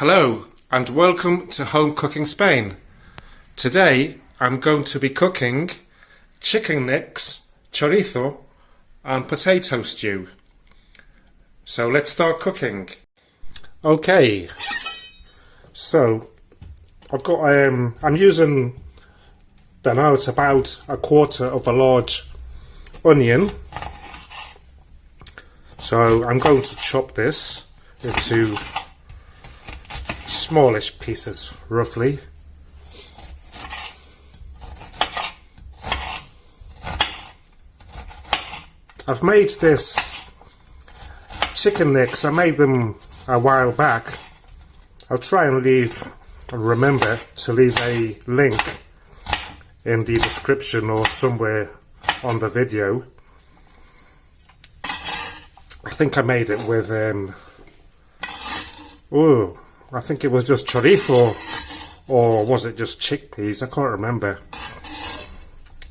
Hello and welcome to Home Cooking Spain. Today I'm going to be cooking chicken necks, chorizo and potato stew. So let's start cooking. Okay, so I've got I'm using, don't know, it's about a quarter of a large onion. So I'm going to chop this into smallish pieces, roughly. I've made this chicken necks, I made them a while back. I'll try and remember to leave a link in the description or somewhere on the video. I think I made it with I think it was just chorizo, or was it just chickpeas? I can't remember.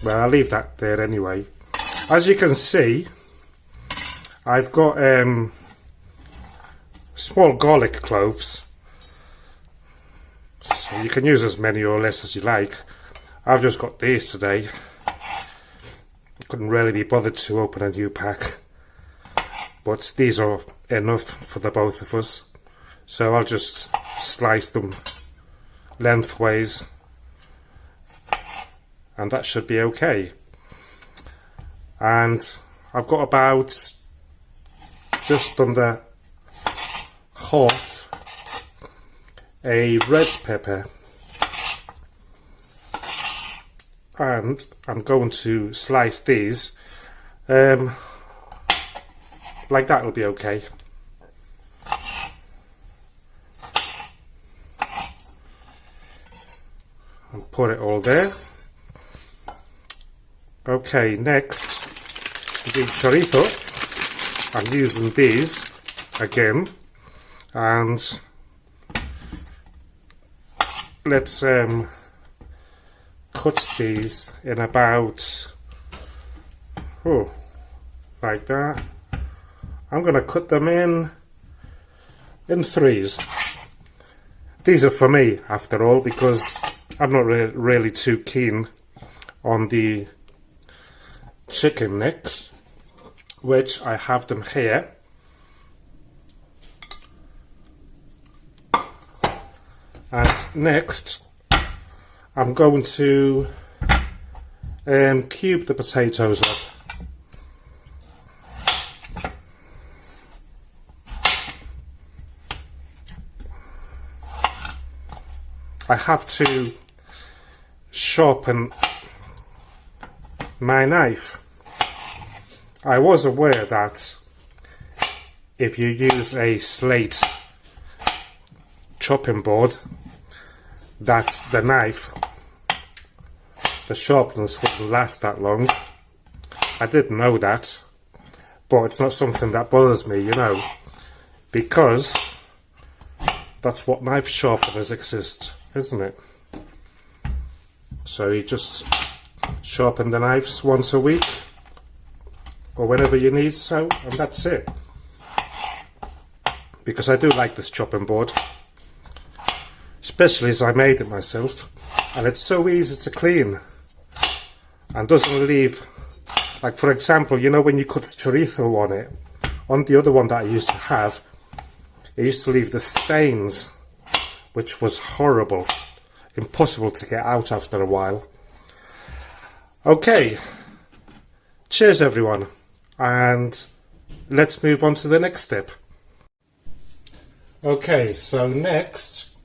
Well, I'll leave that there anyway. As you can see, I've got small garlic cloves. So you can use as many or less as you like. I've just got these today. Couldn't really be bothered to open a new pack. But these are enough for the both of us. So I'll just slice them lengthways and that should be okay. And I've got about just under half a red pepper, and I'm going to slice these like that will be okay. And put it all there. Okay, next the chorizo. I'm using these again, and let's cut these in about like that. I'm going to cut them in threes. These are for me after all, because I'm not really too keen on the chicken necks, which I have them here. And next I'm going to cube the potatoes up. I have to sharpen my knife. I was aware that if you use a slate chopping board, that the knife, the sharpness wouldn't last that long. I didn't know that, but it's not something that bothers me, you know, because that's what knife sharpeners exist, isn't it? So you just sharpen the knives once a week or whenever you need so, and that's it. Because I do like this chopping board, especially as I made it myself, and it's so easy to clean and doesn't leave, like for example, you know, when you cut chorizo on it, on the other one that I used to have, it used to leave the stains, which was horrible, impossible to get out after a while. Okay, cheers everyone, and let's move on to the next step. Okay, so next,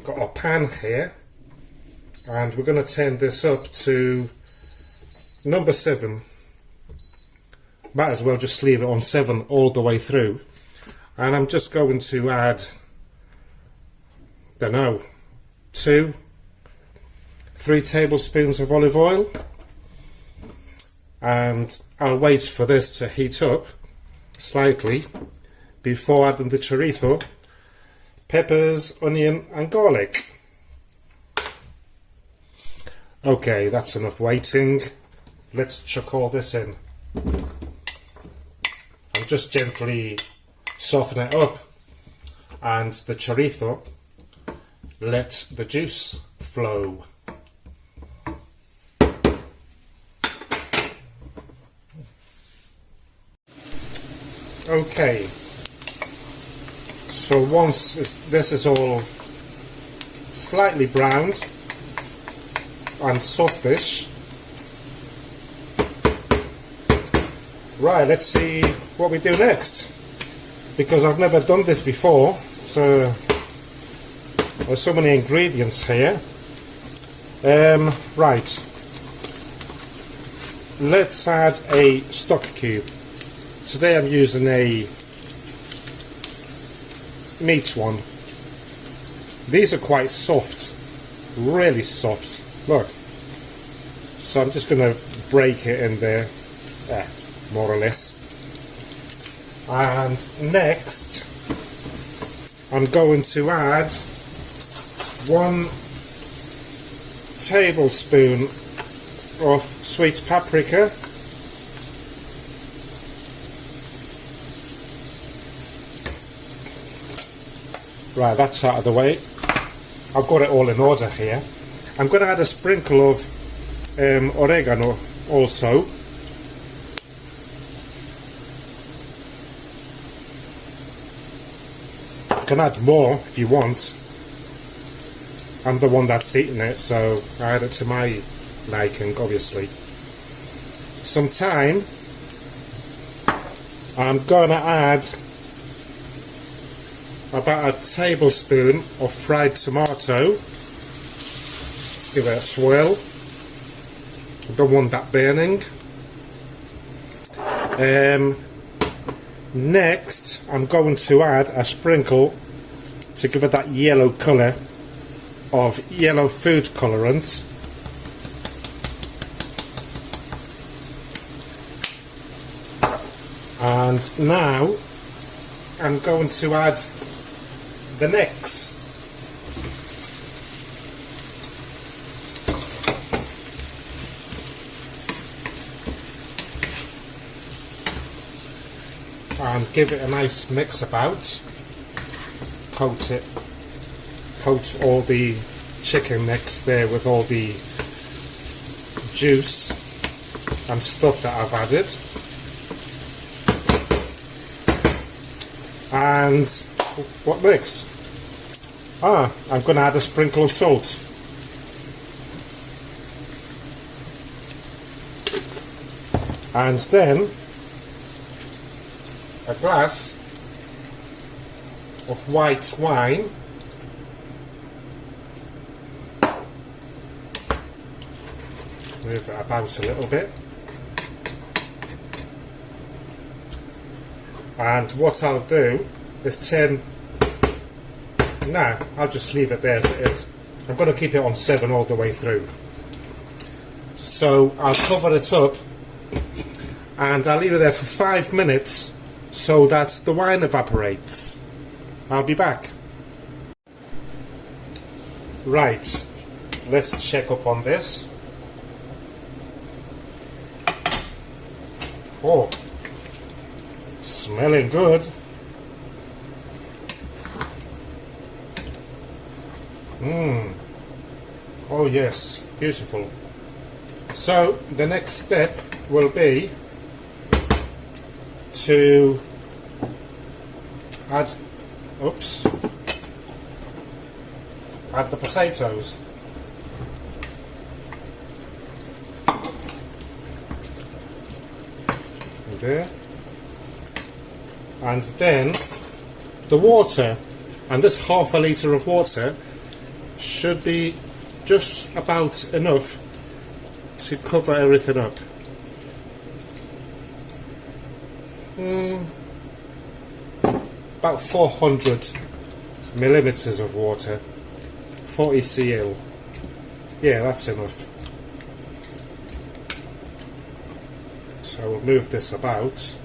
got our pan here, and we're going to turn this up to number 7. Might as well just leave it on 7 all the way through. And I'm just going to add, don't know, 2-3 tablespoons of olive oil, and I'll wait for this to heat up slightly before adding the chorizo, peppers, onion and garlic. Okay, that's enough waiting. Let's chuck all this in. I'm just gently soften it up, and the chorizo, let the juice flow. Okay, so once this is all slightly browned and softish, right, let's see what we do next, because I've never done this before, so there's so many ingredients here. Right, let's add a stock cube. Today I'm using a meat one. These are quite soft, really soft, look. So I'm just going to break it in there, more or less. And next I'm going to add 1 tablespoon of sweet paprika. Right, that's out of the way. I've got it all in order here. I'm going to add a sprinkle of oregano also. You can add more if you want. I'm the one that's eating it, so I add it to my liking, obviously. Some thyme. I'm going to add about a tablespoon of fried tomato. Give it a swirl. I don't want that burning. Next I'm going to add a sprinkle, to give it that yellow colour, of yellow food colourant. And now I'm going to add the necks. And give it a nice mix about. Coat all the chicken necks there with all the juice and stuff that I've added. And what next? I'm going to add a sprinkle of salt. And then a glass of white wine. Move it about a little bit. And what I'll do is I'll just leave it there as it is. I'm going to keep it on 7 all the way through. So I'll cover it up and I'll leave it there for 5 minutes so that the wine evaporates. I'll be back. Right, let's check up on this. Oh, smelling good. Oh yes, beautiful. So the next step will be to add the potatoes. There. And then the water, and this half a litre of water should be just about enough to cover everything up. About 400 millilitres of water, 40 cl. Yeah, that's enough. So we'll move this about.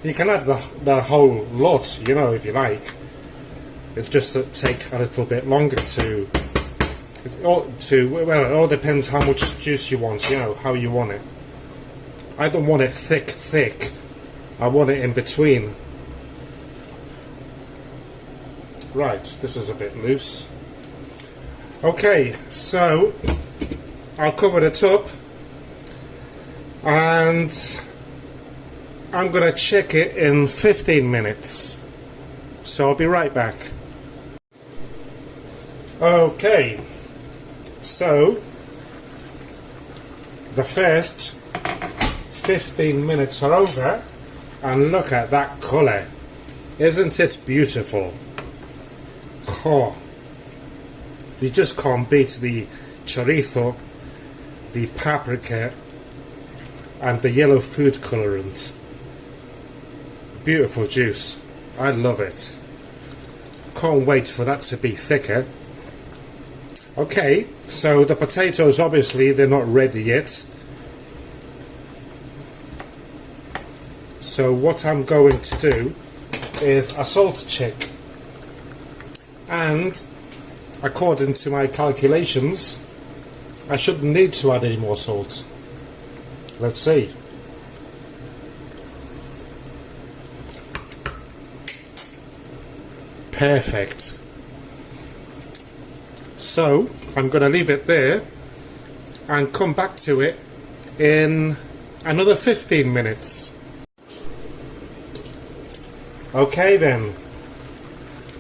You can add the whole lot, you know, if you like. It'll just take a little bit longer to. Well, it all depends how much juice you want, you know, how you want it. I don't want it thick. I want it in between. Right, this is a bit loose. Okay, so I'll cover the top and I'm going to check it in 15 minutes. So I'll be right back. Okay, so the first 15 minutes are over and look at that colour. Isn't it beautiful? Oh, you just can't beat the chorizo, the paprika and the yellow food colorant. Beautiful juice. I love it. Can't wait for that to be thicker. Okay, so the potatoes, obviously they're not ready yet. So what I'm going to do is a salt check, and according to my calculations I shouldn't need to add any more salt. Let's see. Perfect. So I'm going to leave it there and come back to it in another 15 minutes. Okay then,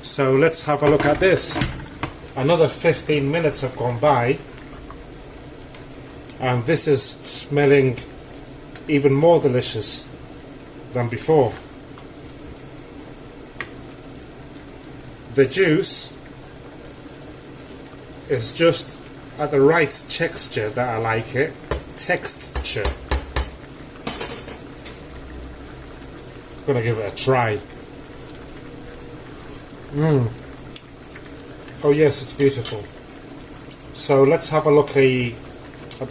so let's have a look at this. Another 15 minutes have gone by and this is smelling even more delicious than before. The juice is just at the right texture that I like it. Texture. Gonna give it a try. Oh yes, it's beautiful. So let's have a look at the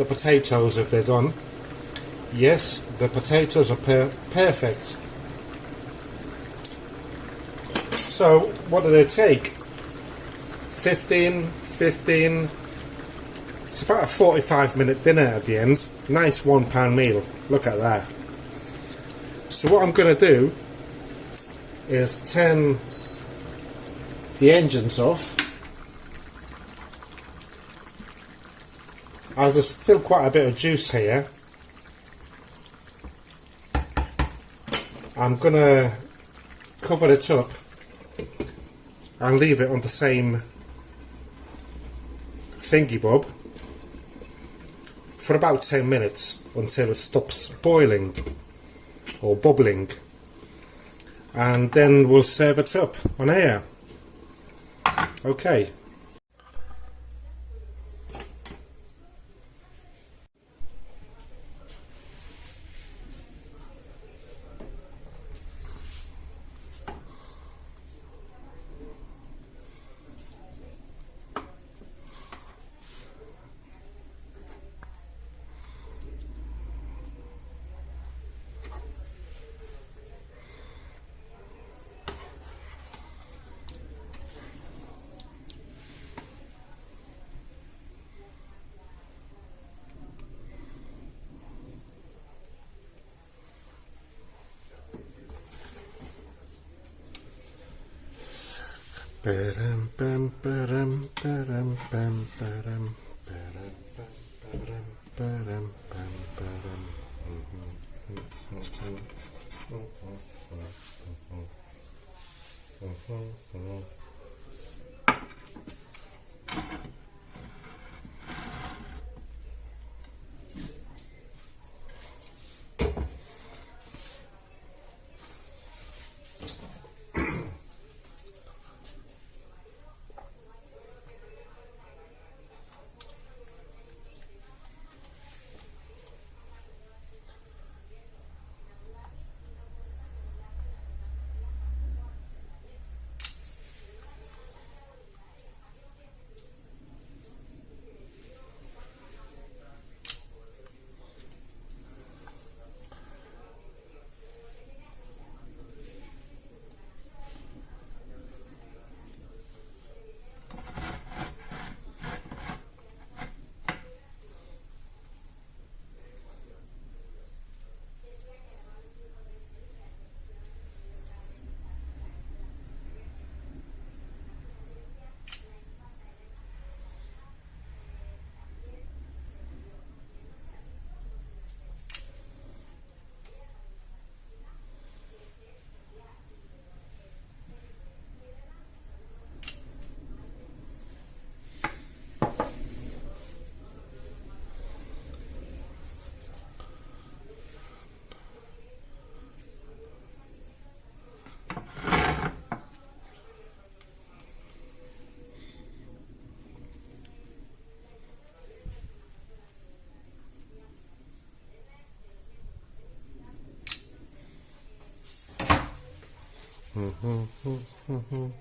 potatoes if they're done. Yes, the potatoes are perfect. So what do they take? 15. It's about a 45-minute dinner at the end. Nice £1 meal. Look at that. So what I'm going to do is turn the engines off, as there's still quite a bit of juice here. I'm going to cover it up and leave it on the same thingy bob for about 10 minutes until it stops boiling or bubbling, and then we'll serve it up on air. Okay. Mm-hmm.